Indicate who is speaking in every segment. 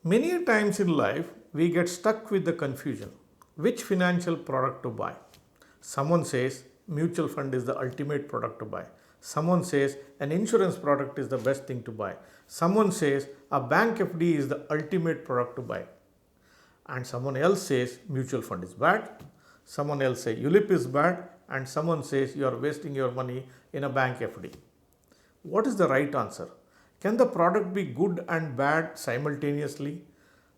Speaker 1: Many times in life, we get stuck with the confusion which financial product to buy. Someone says mutual fund is the ultimate product to buy. Someone says an insurance product is the best thing to buy. Someone says a bank FD is the ultimate product to buy. And someone else says mutual fund is bad. Someone else says ULIP is bad. And someone says you are wasting your money in a bank FD. What is the right answer? Can the product be good and bad simultaneously?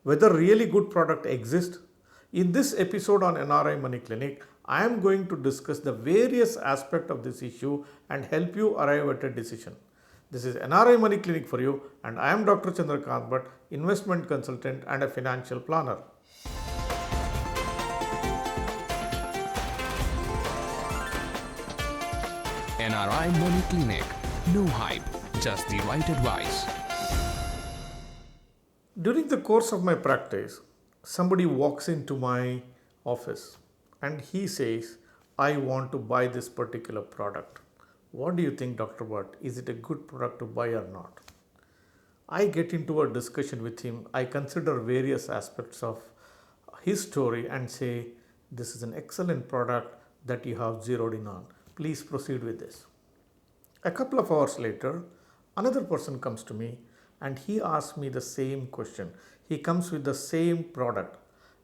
Speaker 1: Whether really good product exists? In this episode on NRI Money Clinic, I am going to discuss the various aspects of this issue and help you arrive at a decision. This is NRI Money Clinic for you, and I am Dr. Chandrakant Bhatt, investment consultant and a financial planner.
Speaker 2: NRI Money Clinic. No hype, just the right advice.
Speaker 1: During the course of my practice, somebody walks into my office and he says, I want to buy this particular product. What do you think, Dr. Bhatt? Is it a good product to buy or not? I get into a discussion with him. I consider various aspects of his story and say, this is an excellent product that you have zeroed in on. Please proceed with this. A couple of hours later, another person comes to me and he asks me the same question. He comes with the same product.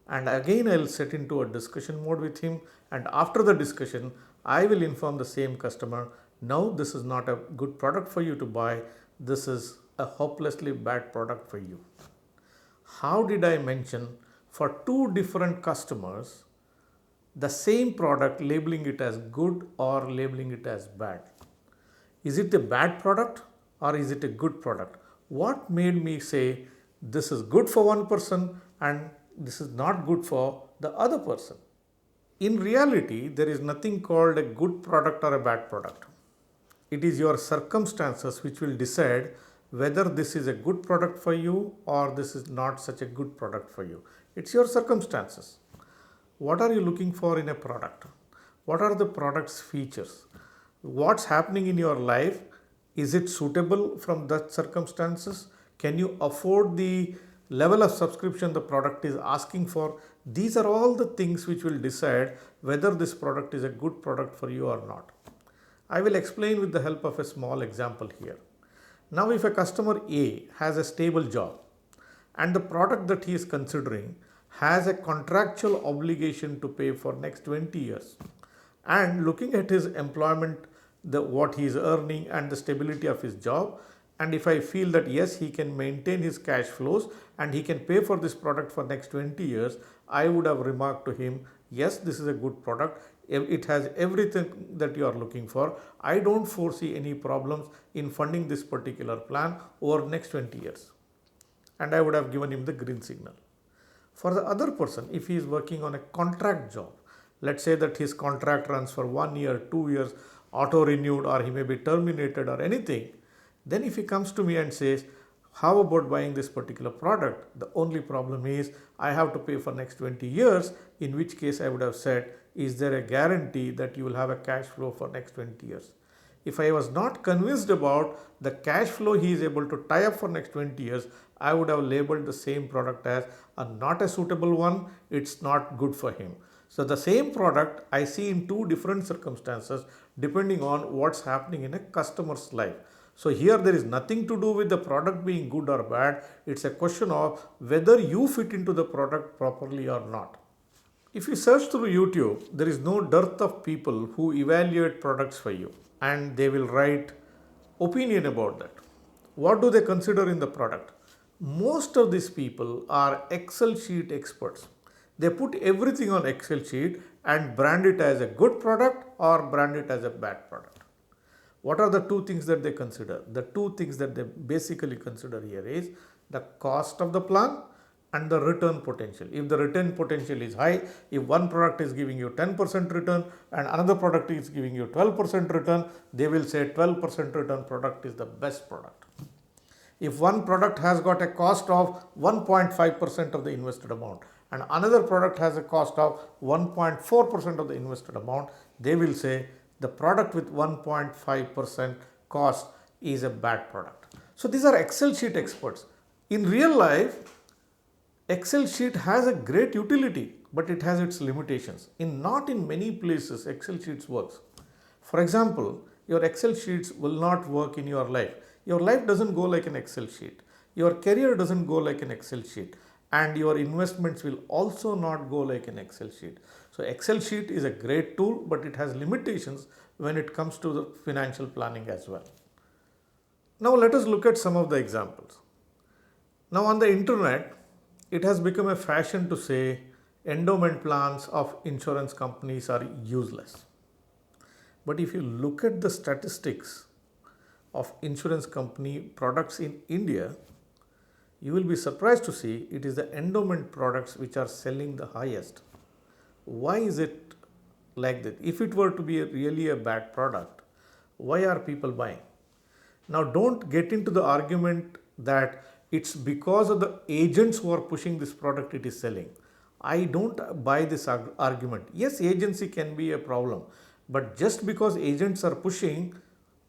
Speaker 1: And again, I'll set into a discussion mode with him. And after the discussion, I will inform the same customer, no, this is not a good product for you to buy. This is a hopelessly bad product for you. How did I mention for two different customers the same product, labeling it as good or labeling it as bad? Is it a bad product or is it a good product? What made me say this is good for one person and this is not good for the other person? In reality, there is nothing called a good product or a bad product. It is your circumstances which will decide whether this is a good product for you or this is not such a good product for you. It's your circumstances. What are you looking for in a product? What are the product's features? What's happening in your life? Is it suitable from that circumstances? Can you afford the level of subscription the product is asking for? These are all the things which will decide whether this product is a good product for you or not. I will explain with the help of a small example here. Now, if a customer A has a stable job and the product that he is considering has a contractual obligation to pay for next 20 years, and looking at his employment, what he is earning and the stability of his job, and if I feel that yes, he can maintain his cash flows and he can pay for this product for next 20 years, I would have remarked to him, yes, this is a good product. It has everything that you are looking for. I don't foresee any problems in funding this particular plan over next 20 years. And I would have given him the green signal. For the other person, if he is working on a contract job, let's say that his contract runs for 1 year, 2 years, auto renewed, or he may be terminated or anything, then if he comes to me and says, how about buying this particular product? The only problem is I have to pay for next 20 years, in which case I would have said, is there a guarantee that you will have a cash flow for next 20 years? If I was not convinced about the cash flow he is able to tie up for next 20 years, I would have labeled the same product as not a suitable one, it's not good for him. So the same product I see in two different circumstances depending on what's happening in a customer's life. So here there is nothing to do with the product being good or bad. It's a question of whether you fit into the product properly or not. If you search through YouTube, there is no dearth of people who evaluate products for you and they will write opinion about that. What do they consider in the product? Most of these people are Excel sheet experts. They put everything on Excel sheet and brand it as a good product or brand it as a bad product. What are the two things that they consider? The two things that they basically consider here is the cost of the plan and the return potential. If the return potential is high, if one product is giving you 10% return and another product is giving you 12% return, they will say 12% return product is the best product. If one product has got a cost of 1.5% of the invested amount and another product has a cost of 1.4% of the invested amount, they will say the product with 1.5% cost is a bad product. So these are Excel sheet experts. In real life, Excel sheet has a great utility, but it has its limitations. Not in many places Excel sheets works. For example, your Excel sheets will not work in your life. Your life doesn't go like an Excel sheet. Your career doesn't go like an Excel sheet, and your investments will also not go like an Excel sheet. So Excel sheet is a great tool, but it has limitations when it comes to the financial planning as well. Now let us look at some of the examples. Now on the internet, it has become a fashion to say endowment plans of insurance companies are useless. But if you look at the statistics of insurance company products in India, you will be surprised to see it is the endowment products which are selling the highest. Why is it like that? If it were to be really a bad product, why are people buying? Now don't get into the argument that it's because of the agents who are pushing this product it is selling. I don't buy this argument. Yes, agency can be a problem, but just because agents are pushing,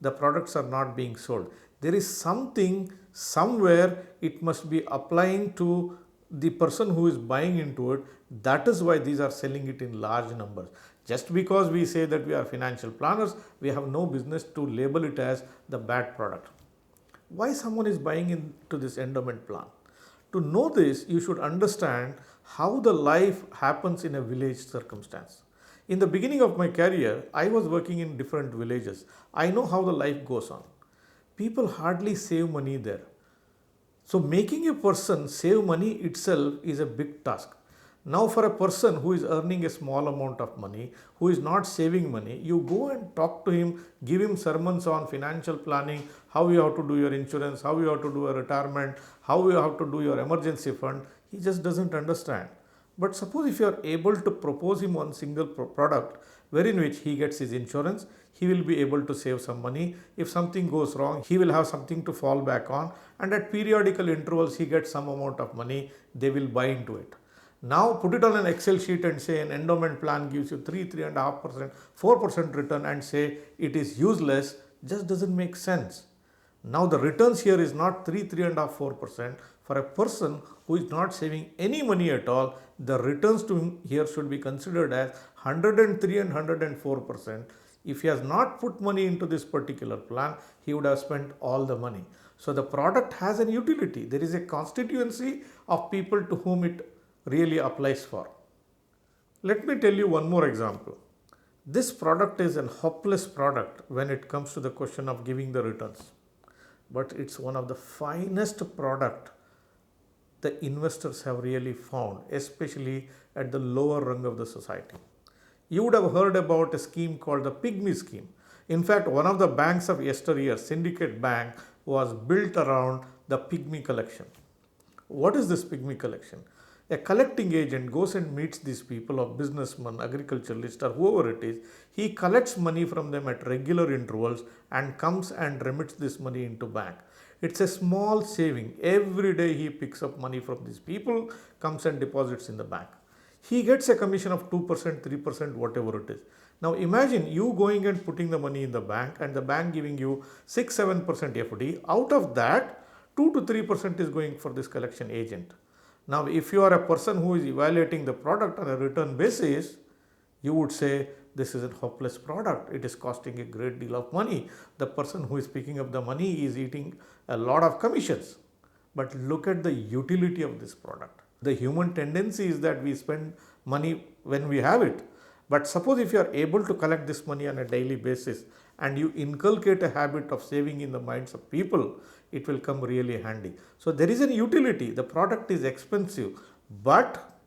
Speaker 1: the products are not being sold. There is something somewhere it must be applying to the person who is buying into it. That is why these are selling it in large numbers. Just because we say that we are financial planners, we have no business to label it as the bad product. Why someone is buying into this endowment plan? To know this, you should understand how the life happens in a village circumstance. In the beginning of my career, I was working in different villages. I know how the life goes on. People hardly save money there. So making a person save money itself is a big task. Now for a person who is earning a small amount of money, who is not saving money, you go and talk to him, give him sermons on financial planning, how you have to do your insurance, how you have to do a retirement, how you have to do your emergency fund. He just doesn't understand. But suppose if you are able to propose him one single product wherein which he gets his insurance, he will be able to save some money. If something goes wrong, he will have something to fall back on, and at periodical intervals he gets some amount of money, they will buy into it. Now put it on an Excel sheet and say an endowment plan gives you 3.5%, 4% return and say it is useless, just doesn't make sense. Now the returns here is not 3.5%, 4%. For a person who is not saving any money at all, the returns to him here should be considered as 103 and 104%. If he has not put money into this particular plan, he would have spent all the money. So the product has an utility. There is a constituency of people to whom it really applies for. Let me tell you one more example. This product is an hopeless product when it comes to the question of giving the returns. But it's one of the finest product the investors have really found, especially at the lower rung of the society. You would have heard about a scheme called the Pygmy scheme. In fact, one of the banks of yesteryear, Syndicate Bank, was built around the Pygmy collection. What is this Pygmy collection? A collecting agent goes and meets these people, of businessmen, agriculturalists, or whoever it is. He collects money from them at regular intervals and comes and remits this money into bank. It's a small saving. Every day he picks up money from these people, comes and deposits in the bank. He gets a commission of 2%, 3%, whatever it is. Now imagine you going and putting the money in the bank and the bank giving you 6-7% FD. Out of that, 2 to 3% is going for this collection agent. Now if you are a person who is evaluating the product on a return basis, you would say this is a hopeless product. It is costing a great deal of money. The person who is picking up the money is eating a lot of commissions. But look at the utility of this product. The human tendency is that we spend money when we have it. But suppose if you are able to collect this money on a daily basis and you inculcate a habit of saving in the minds of people, it will come really handy. So there is a utility. The product is expensive, but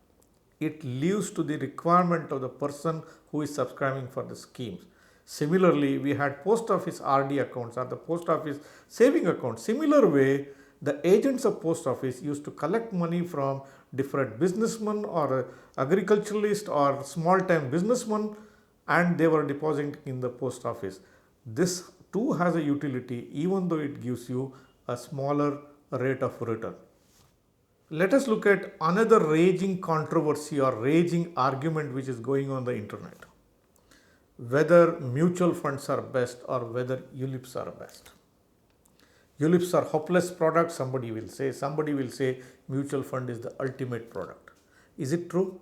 Speaker 1: it leaves to the requirement of the person who is subscribing for the schemes. Similarly, we had post office RD accounts or the post office saving accounts. Similar way, the agents of post office used to collect money from different businessmen or agriculturalists or small time businessmen, and they were depositing in the post office. This too has a utility, even though it gives you a smaller rate of return. Let us look at another raging controversy or raging argument which is going on the internet. Whether mutual funds are best or whether ULIPs are best. ULIPs are hopeless products, somebody will say. Somebody will say mutual fund is the ultimate product. Is it true?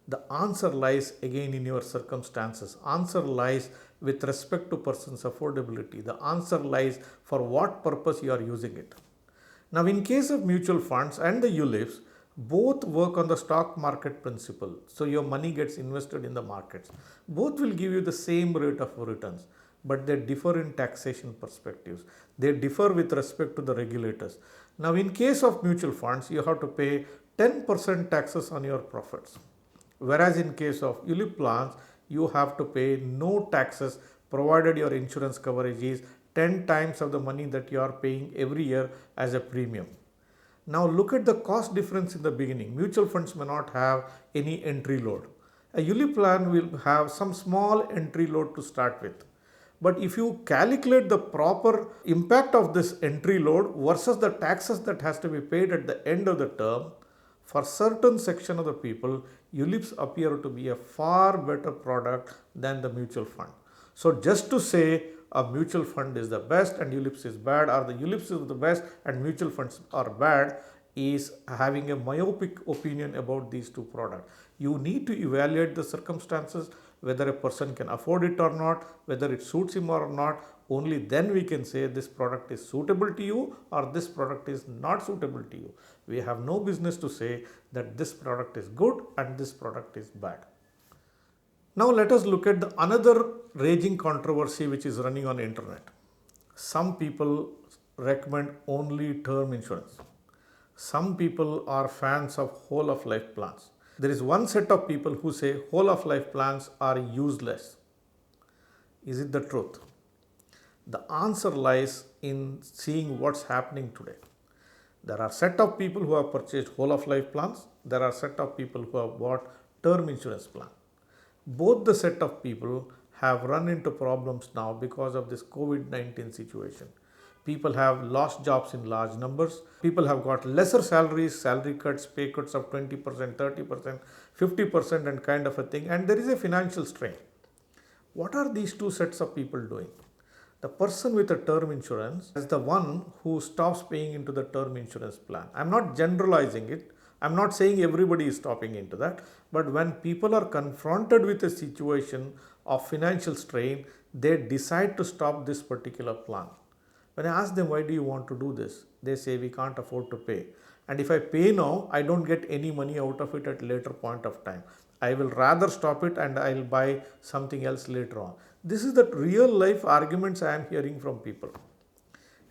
Speaker 1: The answer lies again in your circumstances. Answer lies with respect to person's affordability. The answer lies for what purpose you are using it. Now, in case of mutual funds and the ULIPs, both work on the stock market principle. So your money gets invested in the markets. Both will give you the same rate of returns, but they differ in taxation perspectives. They differ with respect to the regulators. Now, in case of mutual funds, you have to pay 10% taxes on your profits. Whereas in case of ULIP plans, you have to pay no taxes provided your insurance coverage is 10 times of the money that you are paying every year as a premium. Now look at the cost difference in the beginning. Mutual funds may not have any entry load. A ULIP plan will have some small entry load to start with. But if you calculate the proper impact of this entry load versus the taxes that has to be paid at the end of the term, for certain section of the people, ULIPs appear to be a far better product than the mutual fund. So just to say a mutual fund is the best and ULIPs is bad, or the ULIPs is the best and mutual funds are bad, is having a myopic opinion about these two products. You need to evaluate the circumstances, whether a person can afford it or not, whether it suits him or not. Only then we can say this product is suitable to you or this product is not suitable to you. We have no business to say that this product is good and this product is bad. Now let us look at another raging controversy which is running on the internet. Some people recommend only term insurance. Some people are fans of whole of life plans. There is one set of people who say whole of life plans are useless. Is it the truth? The answer lies in seeing what's happening today. There are set of people who have purchased whole of life plans. There are set of people who have bought term insurance plan. Both the set of people have run into problems now because of this COVID-19 situation. People have lost jobs in large numbers. People have got lesser salaries, salary cuts, pay cuts of 20%, 30%, 50% and kind of a thing. And there is a financial strain. What are these two sets of people doing? The person with a term insurance is the one who stops paying into the term insurance plan. I'm not generalizing it. I'm not saying everybody is stopping into that. But when people are confronted with a situation of financial strain, they decide to stop this particular plan. When I ask them, why do you want to do this? They say, we can't afford to pay. And if I pay now, I don't get any money out of it at a later point of time. I will rather stop it and I'll buy something else later on. This is the real life arguments I am hearing from people.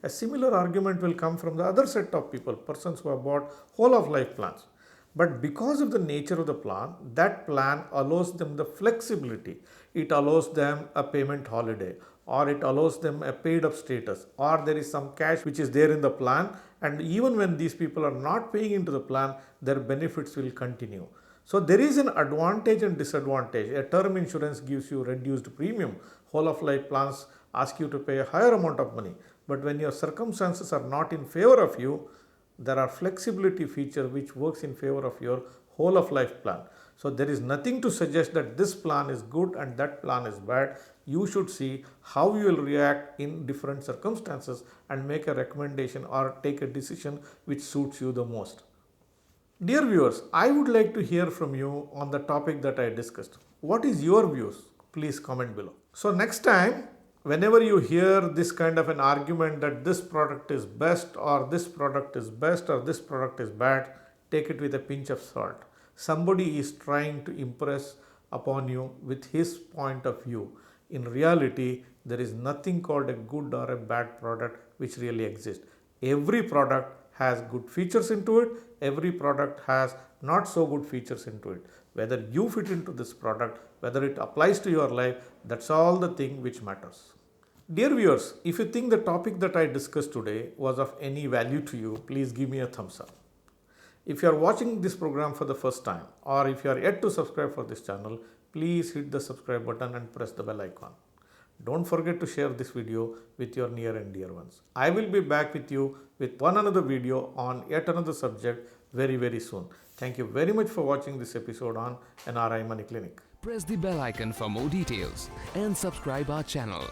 Speaker 1: A similar argument will come from the other set of people, persons who have bought whole of life plans. But because of the nature of the plan, that plan allows them the flexibility. It allows them a payment holiday, or it allows them a paid up status, or there is some cash which is there in the plan, and even when these people are not paying into the plan, their benefits will continue. So there is an advantage and disadvantage. A term insurance gives you reduced premium. Whole of life plans ask you to pay a higher amount of money. But when your circumstances are not in favor of you, there are flexibility feature which works in favor of your whole of life plan. So there is nothing to suggest that this plan is good and that plan is bad. You should see how you will react in different circumstances and make a recommendation or take a decision which suits you the most. Dear viewers, I would like to hear from you on the topic that I discussed. What is your views? Please comment below. So next time, whenever you hear this kind of an argument that this product is best or this product is best or this product is bad, take it with a pinch of salt. Somebody is trying to impress upon you with his point of view. In reality, there is nothing called a good or a bad product which really exists. Every product has good features into it. Every product has not so good features into it. Whether you fit into this product, whether it applies to your life, that's all the thing which matters. Dear viewers, if you think the topic that I discussed today was of any value to you, please give me a thumbs up. If you are watching this program for the first time, or if you are yet to subscribe for this channel, please hit the subscribe button and press the bell icon. Don't forget to share this video with your near and dear ones. I will be back with you with one another video on yet another subject very soon. Thank you very much for watching this episode on NRI Money Clinic.
Speaker 2: Press the bell icon for more details and subscribe our channel.